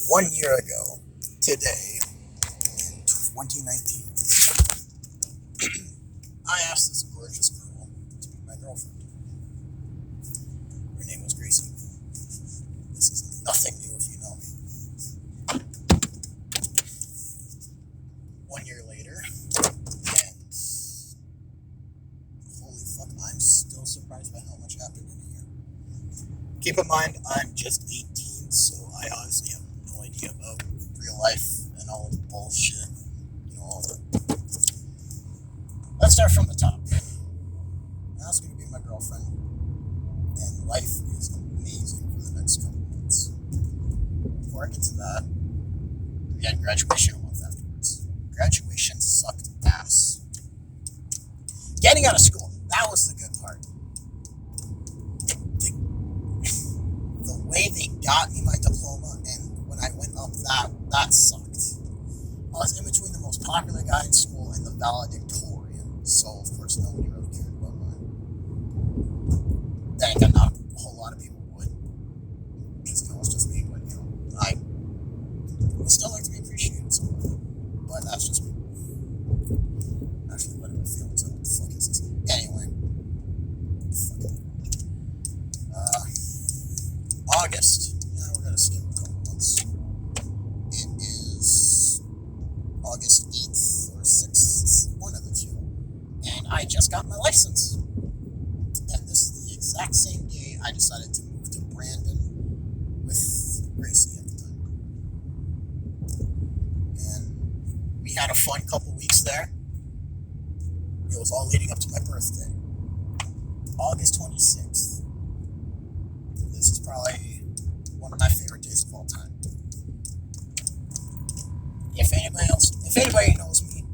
1 year ago, today, in 2019, I asked this gorgeous girl to be my girlfriend. Her name was Gracie. This is nothing new if you know me. 1 year later, and holy fuck, I'm still surprised by how much happened in a year. Keep in mind, I'm just 18, so I honestly have no idea about real life and all the bullshit. All the... Let's start from the top. Now it's going to be my girlfriend, and life is amazing for the next couple months. Before I get to that, we had graduation a month afterwards. Graduation sucked ass. Getting out of school, that was the good part. The way they got me my diploma, and when I went up that sucked. I was in between the most popular guy in school and the valedictorian, so of course nobody really cared about mine. Then again, not a whole lot of people would, because it's just me, but I would still like to be appreciated somewhere, but that's just me. Actually, what am I feeling? So what the fuck is this? Anyway, August. We're gonna skip a couple months. It is August 8th or 6th, one of the two, and I just got my license. And this is the exact same day I decided to move to Brandon with Gracie at the time. And we had a fun couple weeks there. It was all leading up to my birthday, August 26th. This is probably one of my favorite days of all time. If anybody knows me,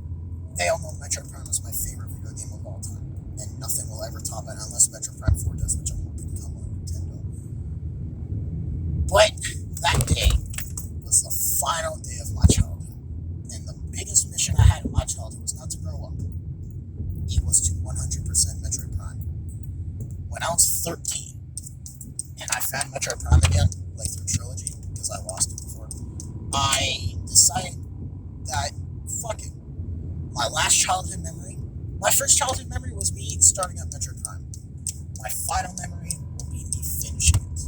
they all know Metroid Prime is my favorite video game of all time, and nothing will ever top it unless Metroid Prime 4 does, which I'm hoping to come on Nintendo. But that day was the final day of my childhood, and the biggest mission I had in my childhood was not to grow up. It was to 100% Metroid Prime. When I was 13, and I found Metroid Prime again, like through Trilogy, because I lost it before, I decided that, fuck it. My first childhood memory was me starting up Metroid Prime. My final memory will be me finishing it.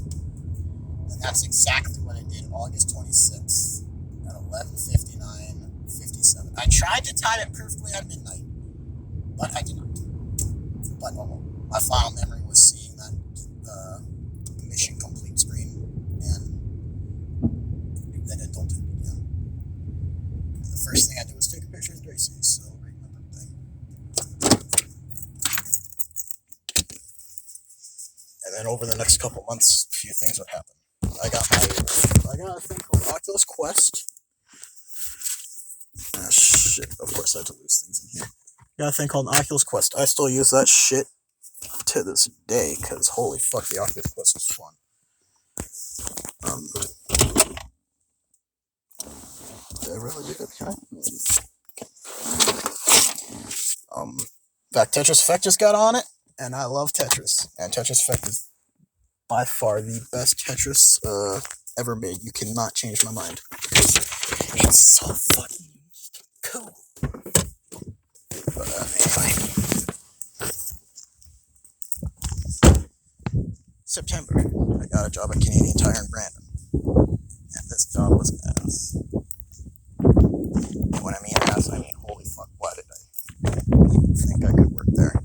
And that's exactly what I did August 26th at 11:59:57. I tried to time it perfectly at midnight, but I did not. But my final memory was seeing that mission complete screen, and then adulthood began. And the first thing I did was take a picture of Gracie, celebrate my birthday. And then over the next couple months, a few things would happen. I got a thing called Oculus Quest. Ah, shit. Of course I had to lose things in here. Got a thing called Oculus Quest. I still use that shit to this day, because holy fuck, the Oculus Quest was fun. Did I really do that? Can I? In fact, Tetris Effect just got on it, and I love Tetris. And Tetris Effect is by far the best Tetris ever made. You cannot change my mind. It's so fucking cool. But anyway. September, I got a job at Canadian Tire in Brandon. And this job was ass. And when I mean ass, I mean holy fuck, why did I think I could work there?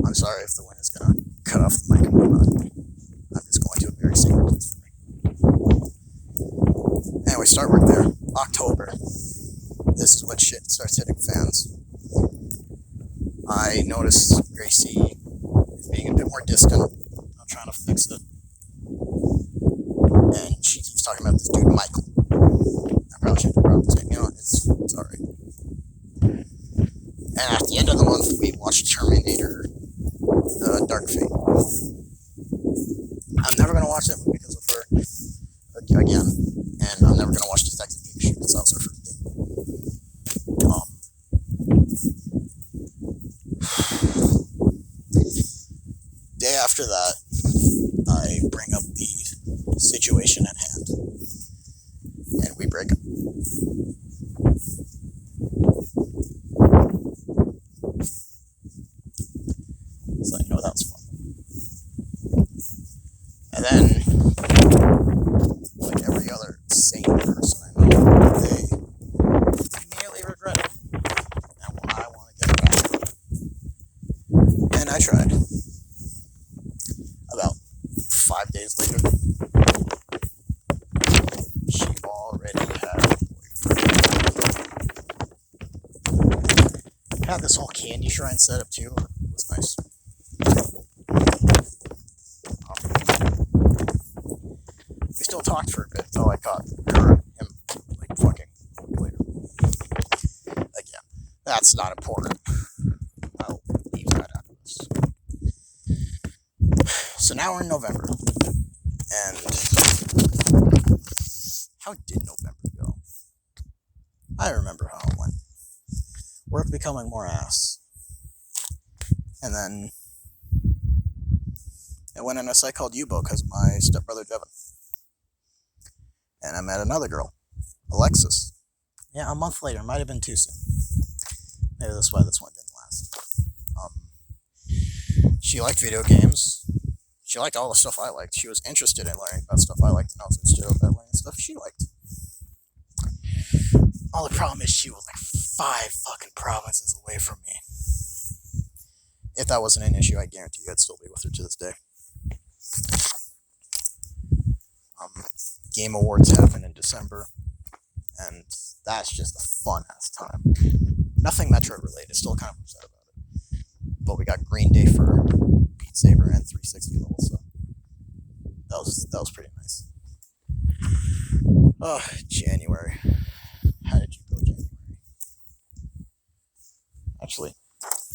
I'm sorry if the wind is gonna cut off the mic and whatnot. I'm just going to a very sacred place for me. Anyway, start work there. October. This is when shit starts hitting fans. I noticed Gracie is being a bit more distant. I'm trying to fix it. And she keeps talking about this dude, Michael. I probably shouldn't have brought his name. It's alright. And at the end of the month, we watched Terminator Dark Fate. I'm never going to watch that movie because of her, again. And I'm never going to watch Detective Pikachu because that was her first date. Day after that, I bring up the situation at hand. breakup. So, that was fun. And then, like every other sane person I know, they immediately regret it. And I want to get it back. And I tried. About 5 days later, she already had a boyfriend. Had this whole candy shrine set up too. It was nice. We still talked for a bit until I caught her and him like fucking later. Again, that's not important. I'll leave that out of this. So now we're in November, and how did November go? I remember how it went. Work becoming more ass, and then I went on a site called Yubo because of my stepbrother Devin. And I met another girl, Alexis. Yeah, a month later. Might have been too soon. Maybe that's why this one didn't last. She liked video games. She liked all the stuff I liked. She was interested in learning about stuff I liked, and I was interested in learning stuff she liked. All the problem is she was like 5 fucking provinces away from me. If that wasn't an issue, I guarantee you I'd still be with her to this day. Game Awards happen in December, and that's just a fun-ass time. Nothing Metro related, still kind of upset about it. But we got Green Day for Beat Saber and 360 level, so that was pretty nice. Oh, January. How did you go, January? Actually,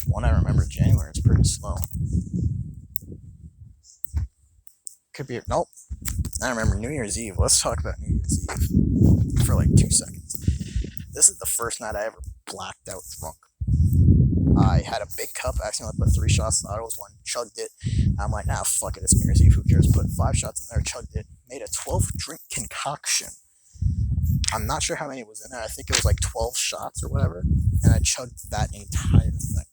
one I remember, January is pretty slow. Could be, nope. I remember New Year's Eve. Let's talk about New Year's Eve for like 2 seconds. This is the first night I ever blacked out drunk. I had a big cup, accidentally put 3 shots, thought it was 1, chugged it. I'm like, nah, fuck it, it's New Year's Eve, who cares? Put 5 shots in there, chugged it, made a 12-drink concoction. I'm not sure how many was in there. I think it was like 12 shots or whatever, and I chugged that entire thing.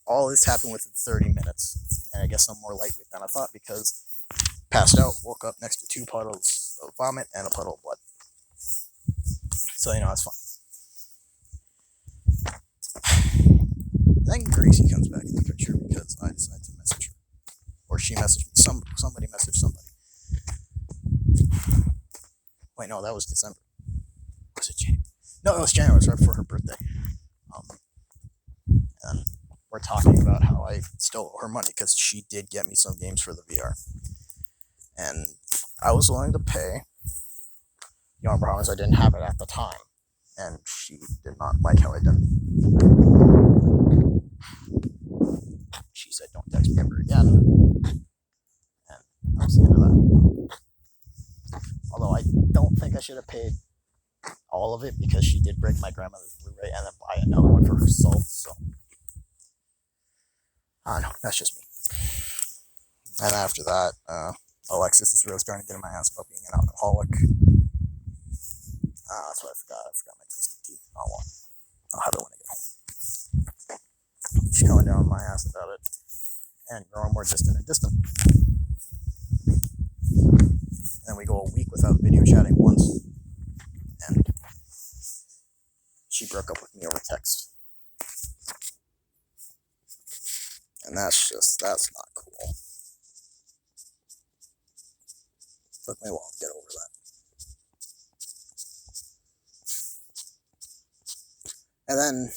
All this happened within 30 minutes, and I guess I'm more lightweight than I thought because passed out, woke up next to 2 puddles of vomit and a puddle of blood. So, it's fun. Then Gracie comes back in the picture because I decided to message her. Or she messaged me. Somebody messaged somebody. Wait, no, that was December. Was it January? No, it was January. It was right before her birthday. And we're talking about how I still owe her money because she did get me some games for the VR. And I was willing to pay. The only problem is I didn't have it at the time. And she did not like how I did it. She said, don't text me ever again. And that was the end of that. Although I don't think I should have paid all of it because she did break my grandmother's Blu-ray and then buy another one for herself. So, I don't know. That's just me. And after that, Alexis is really starting to get in my ass about being an alcoholic. That's what I forgot. I forgot my twisted tea. Oh well. I'll have it when I get home. She's coming down on my ass about it. And growing more distant and distant. And we go a week without video chatting once. And she broke up with me over text. And that's not cool. Took me a while to get over that. And then,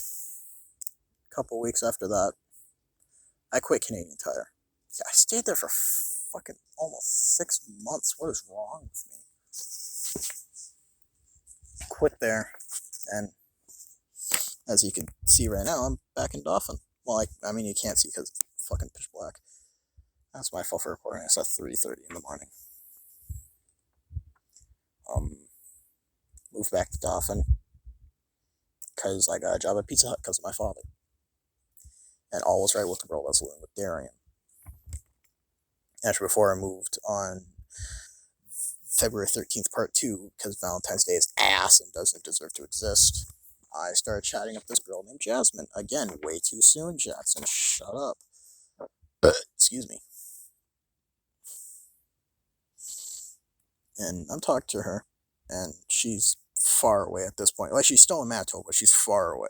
a couple weeks after that, I quit Canadian Tire. Yeah, I stayed there for fucking almost 6 months. What is wrong with me? Quit there, and as you can see right now, I'm back in Dauphin. Well, I mean, you can't see because it's fucking pitch black. That's my fault for recording this at 3:30 in the morning. Moved back to Dauphin because I got a job at Pizza Hut because of my father. And all was right with the girl I was living with, Darian. Actually, before I moved on February 13th Part 2, because Valentine's Day is ass and doesn't deserve to exist, I started chatting up this girl named Jasmine. Again, way too soon, Jackson. Shut up. Excuse me. And I'm talking to her, and she's far away at this point. Like, she's still in Manitoba, but she's far away.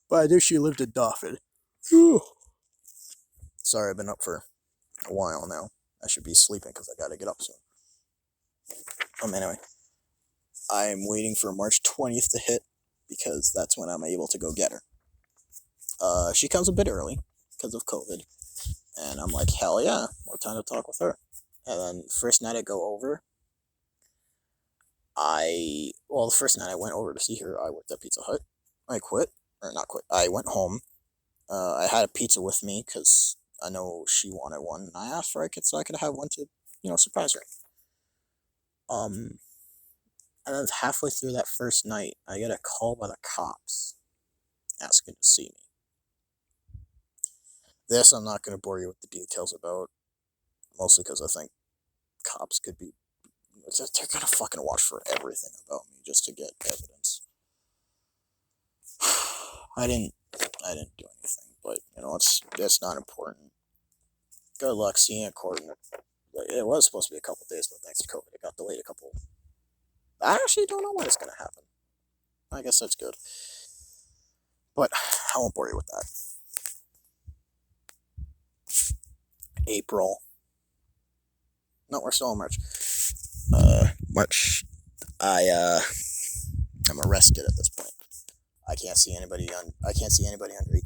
But I knew she lived in Dauphin. Sorry, I've been up for a while now. I should be sleeping because I gotta get up soon. Anyway. I'm waiting for March 20th to hit because that's when I'm able to go get her. She comes a bit early because of COVID. And I'm like, hell yeah, more time to talk with her. And then first night I go over, the first night I went over to see her, I worked at Pizza Hut. I quit, or not quit, I went home. I had a pizza with me because I know she wanted one, and I asked for it so I could have one to, surprise her. And then halfway through that first night, I get a call by the cops asking to see me. This I'm not going to bore you with the details about, mostly because I think cops could be, they're going to fucking watch for everything about me just to get evidence. I didn't do anything, but, it's not important. Good luck seeing a court. It was supposed to be a couple days, but thanks to COVID, it got delayed a couple. I actually don't know when it's going to happen. I guess that's good. But I won't bore you with that. April. No, we're still in March. March. I'm arrested at this point. I can't see anybody under 18,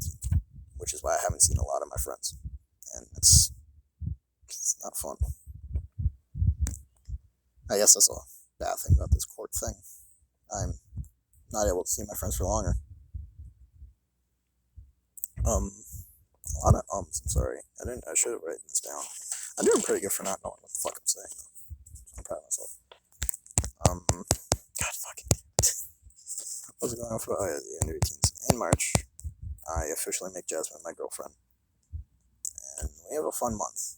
which is why I haven't seen a lot of my friends, and it's not fun. I guess that's a bad thing about this court thing. I'm not able to see my friends for longer. A lot of I'm sorry. I should have written this down. I'm doing pretty good for not knowing what the fuck I'm saying, though. I'm proud of myself. God fucking what was going on for the under 18s? In March, I officially make Jasmine my girlfriend. And we have a fun month.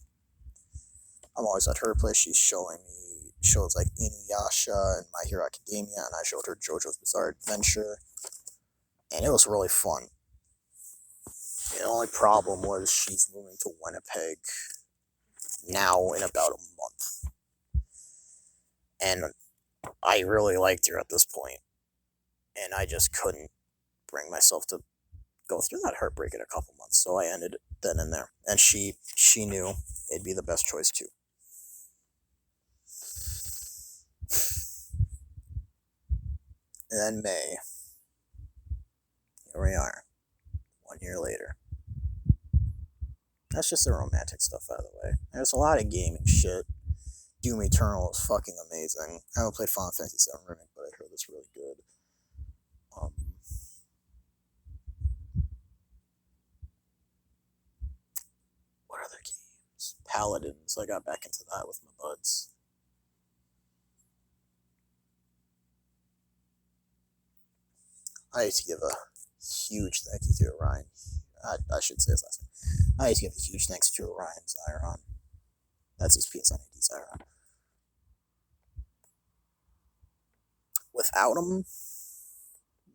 I'm always at her place. She's showing me shows like Inuyasha and My Hero Academia, and I showed her JoJo's Bizarre Adventure. And it was really fun. The only problem was she's moving to Winnipeg now in about a month. And I really liked her at this point. And I just couldn't bring myself to go through that heartbreak in a couple months. So I ended it then and there. And she knew it'd be the best choice too. And then May. Here we are. 1 year later. That's just the romantic stuff out of the way. There's a lot of gaming shit. Doom Eternal is fucking amazing. I haven't played Final Fantasy VII Remake, but I heard it's really good. What other games? Paladins. I got back into that with my buds. I need to give a huge thank you to Orion. I should say his last name. I need to give a huge thanks to Orion Zyron. That's his PSN ID, Zyron. Without him,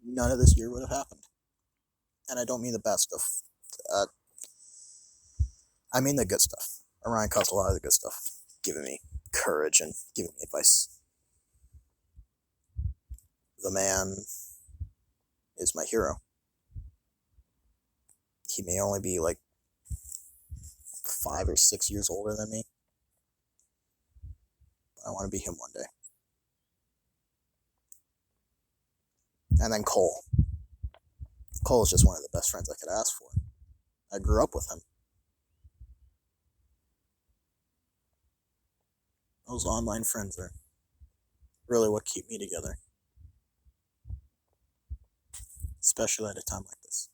none of this year would have happened. And I don't mean the bad stuff. I mean the good stuff. Orion caused a lot of the good stuff, giving me courage and giving me advice. The man is my hero. He may only be like 5 or 6 years older than me, but I want to be him one day. And then Cole. Cole is just one of the best friends I could ask for. I grew up with him. Those online friends are really what keep me together. Especially at a time like this.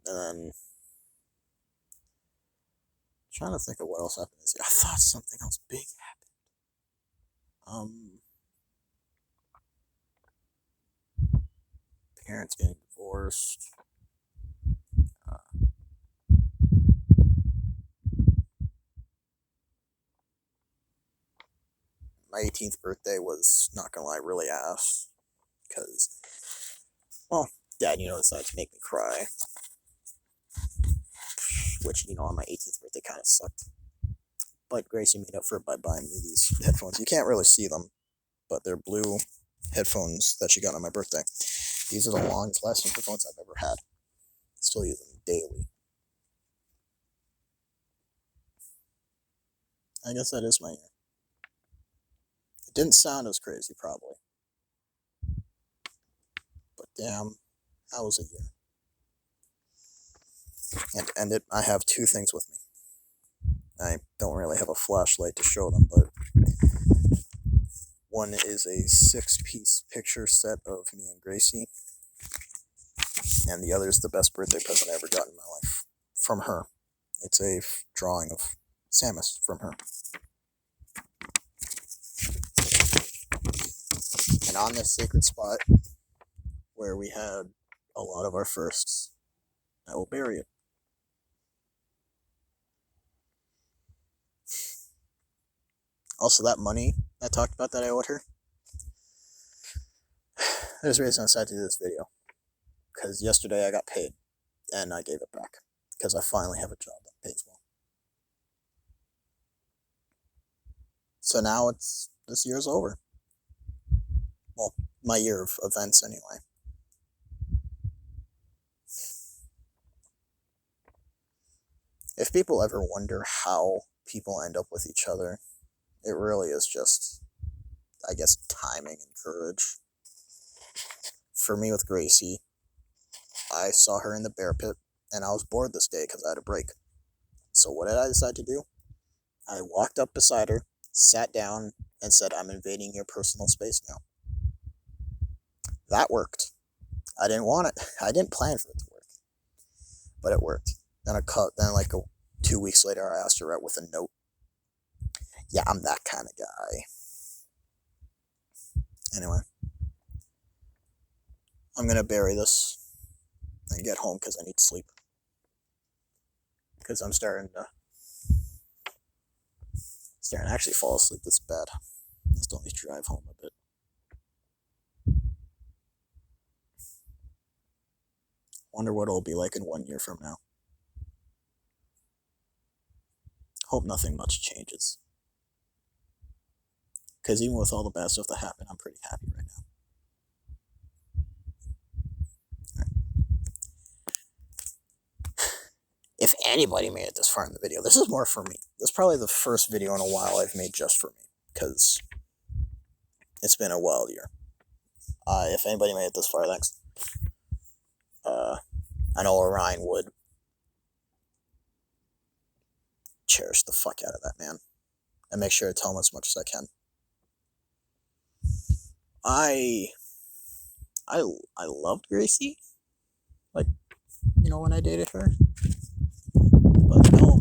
And then trying to think of what else happened this year. I thought something else big happened. Parents getting divorced. my 18th birthday was, not gonna lie, really ass. Because, well, Dad, decided to make me cry. Which, on my 18th birthday kind of sucked. But Gracie made up for it by buying me these headphones. You can't really see them, but they're blue headphones that she got on my birthday. These are the longest lasting headphones I've ever had. Still use them daily. I guess that is my year. It didn't sound as crazy, probably. But damn, that was a year. And to end it, I have two things with me. I don't really have a flashlight to show them, but one is a 6-piece picture set of me and Gracie, and the other is the best birthday present I ever got in my life, from her. It's a drawing of Samus from her. And on this sacred spot, where we had a lot of our firsts, I will bury it. Also, that money I talked about that I owed her, there's a reason I decided to do this video. Because yesterday I got paid, and I gave it back. Because I finally have a job that pays well. So now this year's over. Well, my year of events anyway. If people ever wonder how people end up with each other, it really is just, I guess, timing and courage. For me with Gracie, I saw her in the bear pit, and I was bored this day because I had a break. So what did I decide to do? I walked up beside her, sat down, and said, "I'm invading your personal space now." That worked. I didn't want it. I didn't plan for it to work. But it worked. Then 2 weeks later, I asked her out with a note. Yeah, I'm that kind of guy. Anyway. I'm going to bury this and get home because I need sleep. Because I'm starting to actually fall asleep this bad. I still need to drive home a bit. Wonder what it'll be like in 1 year from now. Hope nothing much changes. Because even with all the bad stuff that happened, I'm pretty happy right now. If anybody made it this far in the video, this is more for me. This is probably the first video in a while I've made just for me, because it's been a wild year. If anybody made it this far, thanks. I know Orion would cherish the fuck out of that man, and make sure to tell him as much as I can. I loved Gracie, when I dated her. But no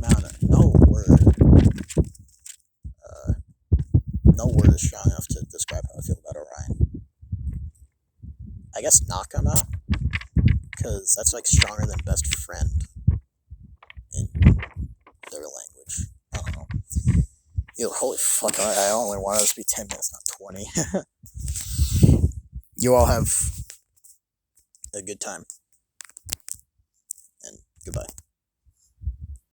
word is strong enough to describe how I feel about Orion. I guess Nakama, because that's stronger than best friend in their language. I don't know. Holy fuck, I only wanted this to be 10 minutes, not 20. You all have a good time, and goodbye.